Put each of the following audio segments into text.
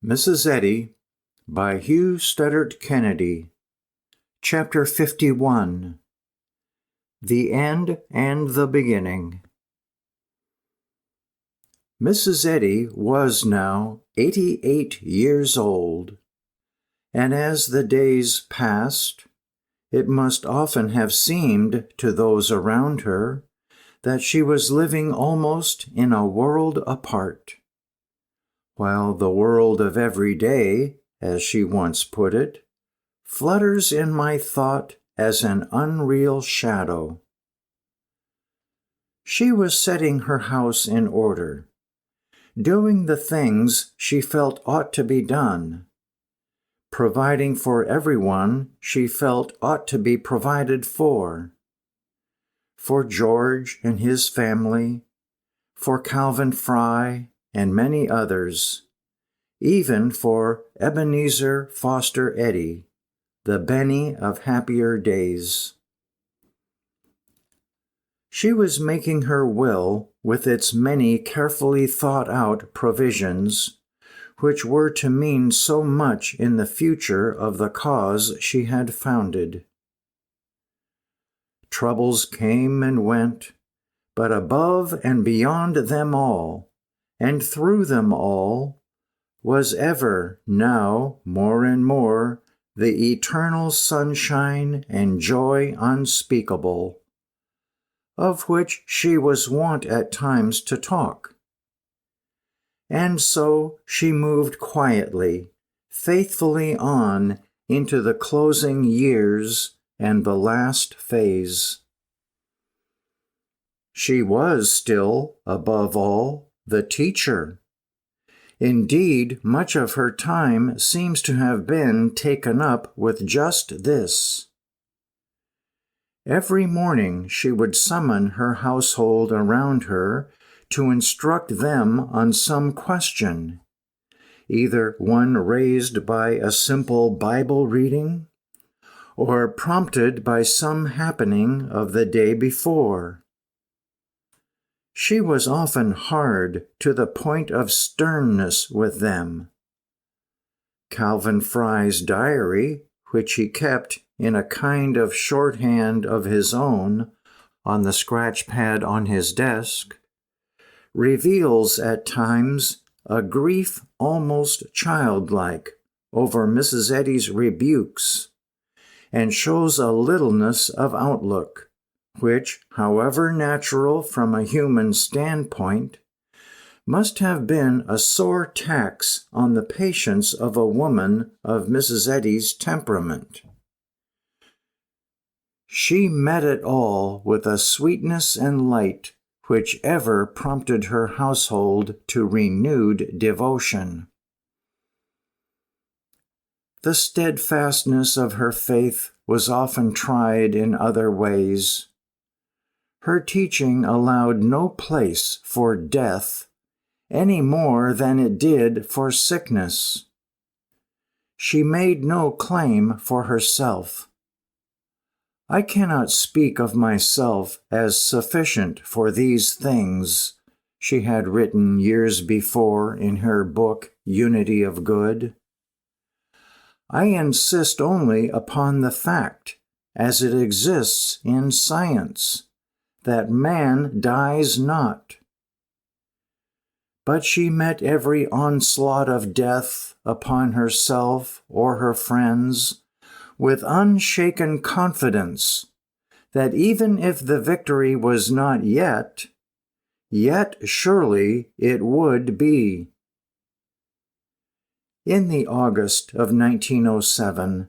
Mrs. Eddy by Hugh Studdert Kennedy. Chapter 51. The End and the Beginning. Mrs. Eddy was now 88 years old, and as the days passed, it must often have seemed to those around her that she was living almost in a world apart. While the world of every day, as she once put it, flutters in my thought as an unreal shadow. She was setting her house in order, doing the things she felt ought to be done, providing for everyone she felt ought to be provided for George and his family, for Calvin Fry, and many others, even for Ebenezer Foster Eddy, the Benny of happier days. She was making her will with its many carefully thought-out provisions, which were to mean so much in the future of the cause she had founded. Troubles came and went, but above and beyond them all, and through them all, was ever, now more and more, the eternal sunshine and joy unspeakable, of which she was wont at times to talk. And so she moved quietly, faithfully on into the closing years and the last phase. She was still, above all, the teacher. Indeed, much of her time seems to have been taken up with just this. Every morning she would summon her household around her to instruct them on some question, either one raised by a simple Bible reading, or prompted by some happening of the day before. She was often hard to the point of sternness with them. Calvin Fry's diary, which he kept in a kind of shorthand of his own on the scratch pad on his desk, reveals at times a grief almost childlike over Mrs. Eddy's rebukes, and shows a littleness of outlook, which, however natural from a human standpoint, must have been a sore tax on the patience of a woman of Mrs. Eddy's temperament. She met it all with a sweetness and light which ever prompted her household to renewed devotion. The steadfastness of her faith was often tried in other ways. Her teaching allowed no place for death any more than it did for sickness. She made no claim for herself. I cannot speak of myself as sufficient for these things, she had written years before in her book Unity of Good. I insist only upon the fact, as it exists in science, that man dies not. But she met every onslaught of death upon herself or her friends with unshaken confidence that even if the victory was not yet surely it would be. In the August of 1907,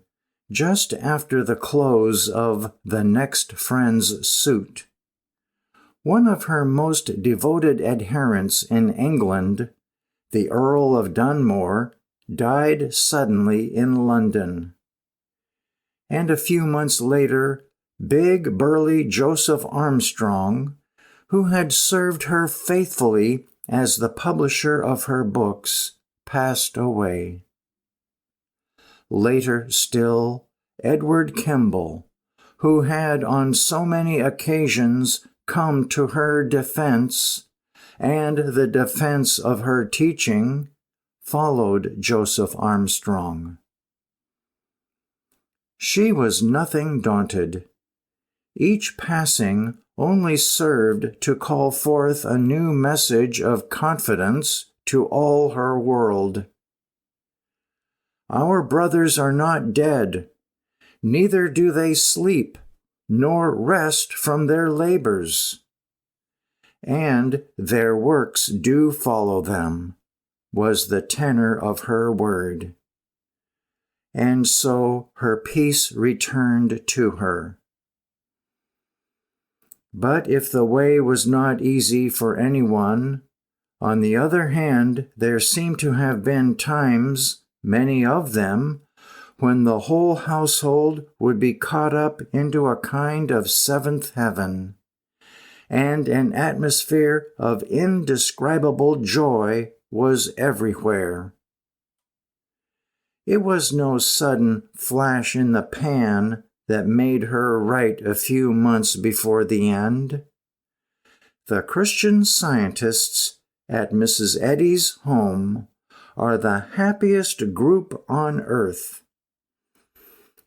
just after the close of The Next Friend's suit, one of her most devoted adherents in England, the Earl of Dunmore, died suddenly in London. And a few months later, big, burly Joseph Armstrong, who had served her faithfully as the publisher of her books, passed away. Later still, Edward Kimball, who had on so many occasions come to her defense and the defense of her teaching, followed Joseph Armstrong. She was nothing daunted. Each passing only served to call forth a new message of confidence to all her world. Our brothers are not dead, neither do they sleep, nor rest from their labors. And their works do follow them, was the tenor of her word. And so her peace returned to her. But if the way was not easy for anyone, on the other hand, there seem to have been times, many of them, when the whole household would be caught up into a kind of seventh heaven, and an atmosphere of indescribable joy was everywhere. It was no sudden flash in the pan that made her write a few months before the end. The Christian Scientists at Mrs. Eddy's home are the happiest group on earth.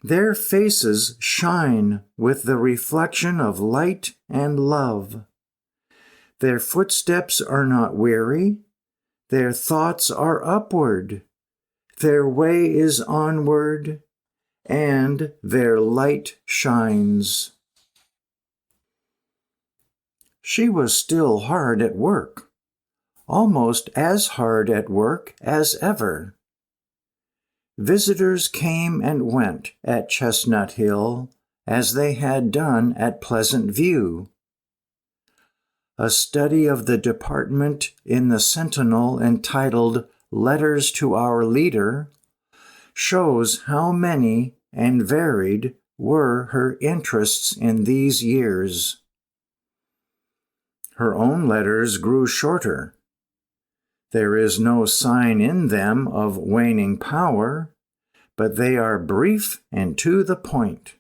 Their faces shine with the reflection of light and love. Their footsteps are not weary. Their thoughts are upward. Their way is onward, and their light shines. She was still hard at work, almost as hard at work as ever. Visitors came and went at Chestnut Hill as they had done at Pleasant View. A study of the department in the Sentinel entitled Letters to Our Leader shows how many and varied were her interests in these years. Her own letters grew shorter. There is no sign in them of waning power, but they are brief and to the point,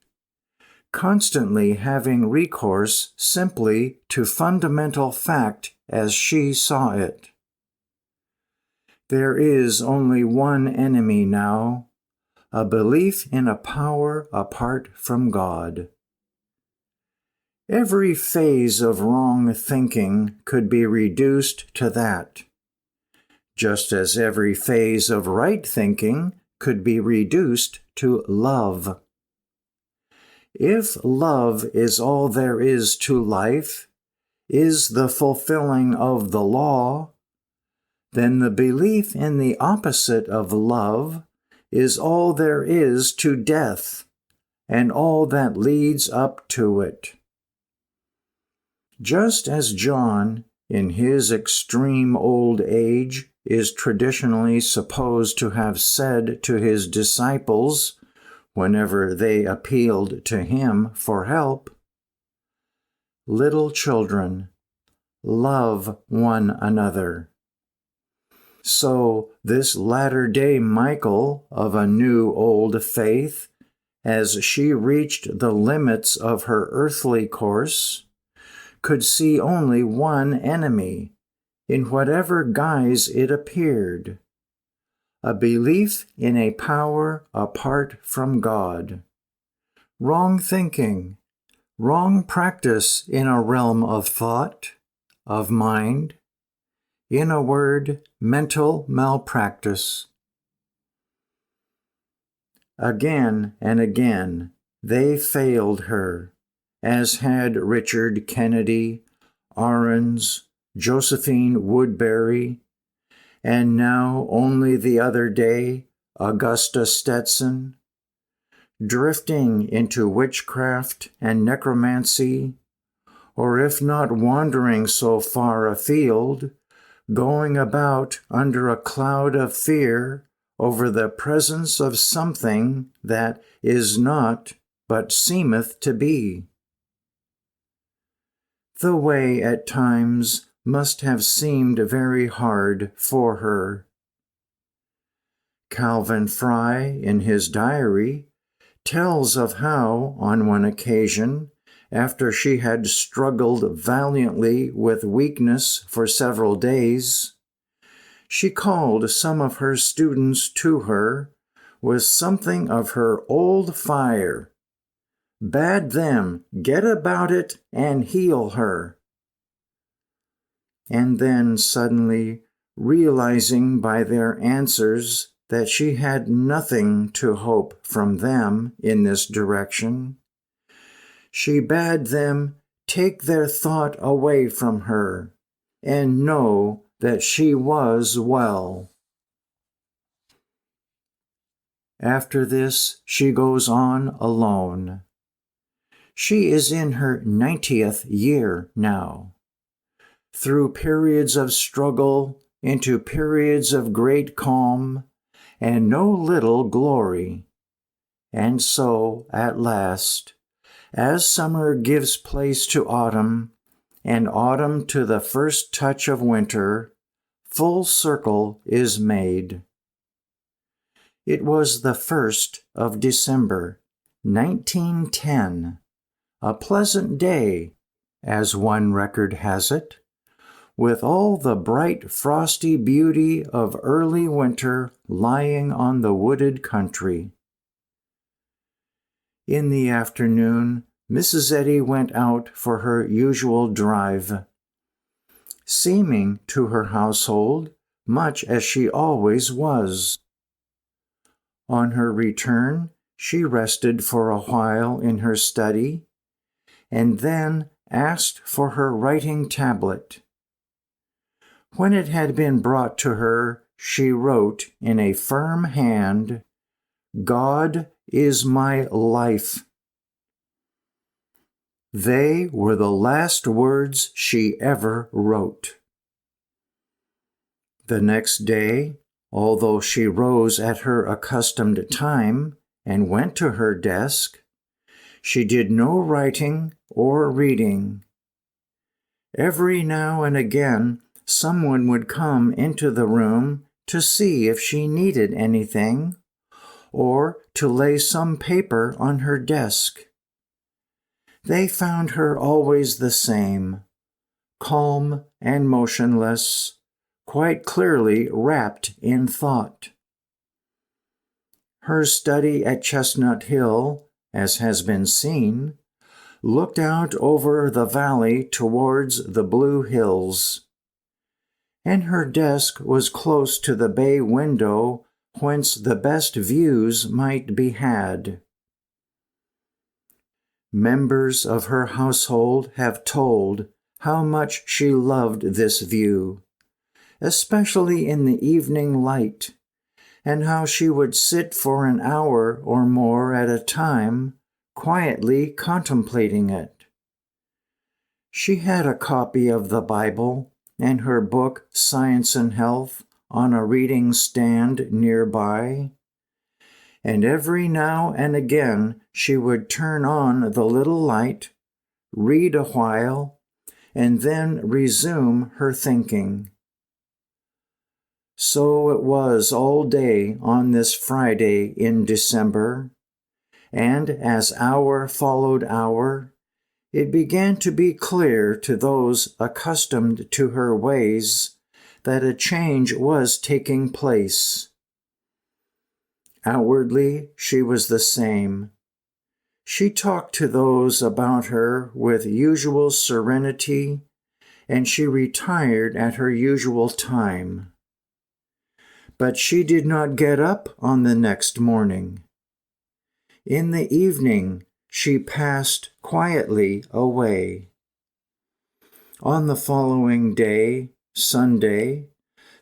constantly having recourse simply to fundamental fact as she saw it. There is only one enemy now, a belief in a power apart from God. Every phase of wrong thinking could be reduced to that, just as every phase of right thinking could be reduced to love. If love is all there is to life, is the fulfilling of the law, then the belief in the opposite of love is all there is to death and all that leads up to it. Just as John, in his extreme old age, is traditionally supposed to have said to his disciples whenever they appealed to him for help, "Little children, love one another." So this latter-day Michael of a new old faith, as she reached the limits of her earthly course, could see only one enemy, in whatever guise it appeared, a belief in a power apart from God, wrong thinking, wrong practice in a realm of thought, of mind, in a word, mental malpractice. Again and again, they failed her, as had Richard Kennedy, Ahrens, Josephine Woodbury, and now only the other day, Augusta Stetson, drifting into witchcraft and necromancy, or if not wandering so far afield, going about under a cloud of fear over the presence of something that is not but seemeth to be. The way at times must have seemed very hard for her. Calvin Fry, in his diary, tells of how, on one occasion, after she had struggled valiantly with weakness for several days, She called some of her students to her with something of her old fire, bade them get about it and heal her. And then suddenly, realizing by their answers that she had nothing to hope from them in this direction, she bade them take their thought away from her and know that she was well. After this, she goes on alone. She is in her 90th year now. Through periods of struggle into periods of great calm and no little glory. And so, at last, as summer gives place to autumn, and autumn to the first touch of winter, full circle is made. It was the 1st of December, 1910, a pleasant day, as one record has it, with all the bright frosty beauty of early winter lying on the wooded country. In the afternoon, Mrs. Eddy went out for her usual drive, seeming to her household much as she always was. On her return, she rested for a while in her study, and then asked for her writing tablet. When it had been brought to her, she wrote in a firm hand, "God is my life." They were the last words she ever wrote. The next day, although she rose at her accustomed time and went to her desk, she did no writing or reading. Every now and again, someone would come into the room to see if she needed anything, or to lay some paper on her desk. They found her always the same, calm and motionless, quite clearly wrapped in thought. Her study at Chestnut Hill, as has been seen, looked out over the valley towards the blue hills, and her desk was close to the bay window whence the best views might be had. Members of her household have told how much she loved this view, especially in the evening light, and how she would sit for an hour or more at a time, quietly contemplating it. She had a copy of the Bible and her book Science and Health on a reading stand nearby, and every now and again she would turn on the little light, read a while, and then resume her thinking. So it was all day on this Friday in December, and as hour followed hour, it began to be clear to those accustomed to her ways that a change was taking place. Outwardly, she was the same. She talked to those about her with usual serenity, and she retired at her usual time. But she did not get up on the next morning. In the evening, she passed quietly away. On the following day, Sunday,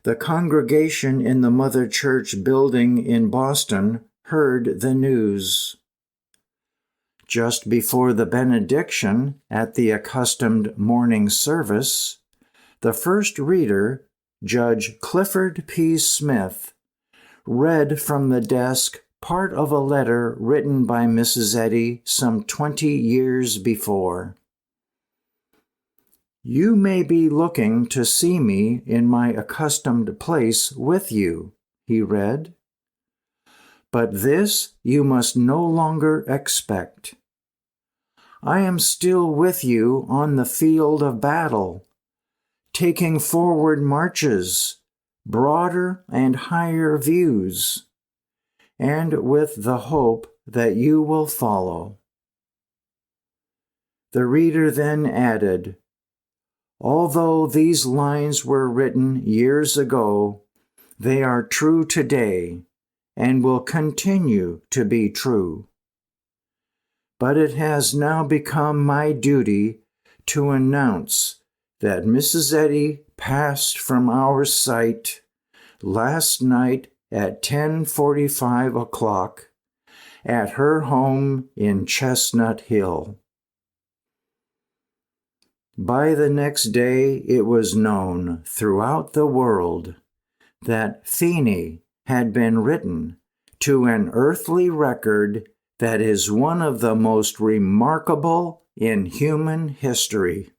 the congregation in the Mother Church building in Boston heard the news. Just before the benediction at the accustomed morning service, the first reader, Judge Clifford P. Smith, read from the desk part of a letter written by Mrs. Eddy some 20 years before. "You may be looking to see me in my accustomed place with you," he read. "But this you must no longer expect. I am still with you on the field of battle, taking forward marches, broader and higher views, and with the hope that you will follow. The reader then added, although these lines were written years ago, they are true today and will continue to be true. But it has now become my duty to announce that Mrs. Eddy passed from our sight last night at 10:45 o'clock at her home in Chestnut Hill. By the next day it was known throughout the world that Feeney had been written to an earthly record that is one of the most remarkable in human history.